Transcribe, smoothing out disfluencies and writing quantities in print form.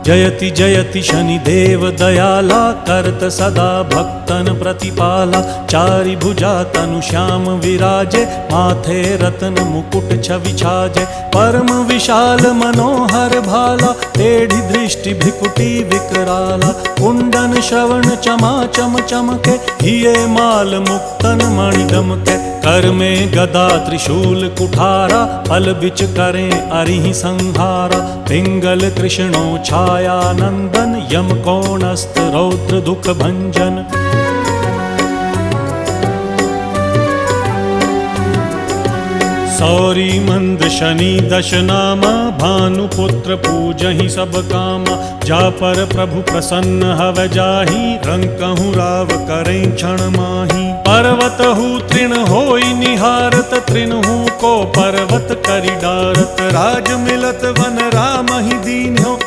जयति जयति शनिदेव दयाला, करत सदा भक्तन प्रतिपाला। चारि भुजा तनु श्याम विराजे, माथे रत्न मुकुट छवि छाजे। परम विशाल मनोहर भाला, टेढ़ी दृष्टि भ्रिकुटी विकराला। कुंडन श्रवण चमा चम चमके, हिये माल मुक्तन मणि दमके। कर में गदा त्रिशूल कुठारा, पल बिच करें अरिहि संहारा। पिंगल कृष्णो छाया नंदन, यम कोणस्थ रौद्र दुख भंजन। सौरी मंद शनि दश नामा, भानुपुत्र पूजहि सब कामा। जा पर प्रभु प्रसन्न हव जाहि, रंकहु राव करें क्षण माही। पर्वत हु तृण होई निहारत, तृणहु को पर्वत करि डारत। राज मिलत वन राम ही दीन्हो,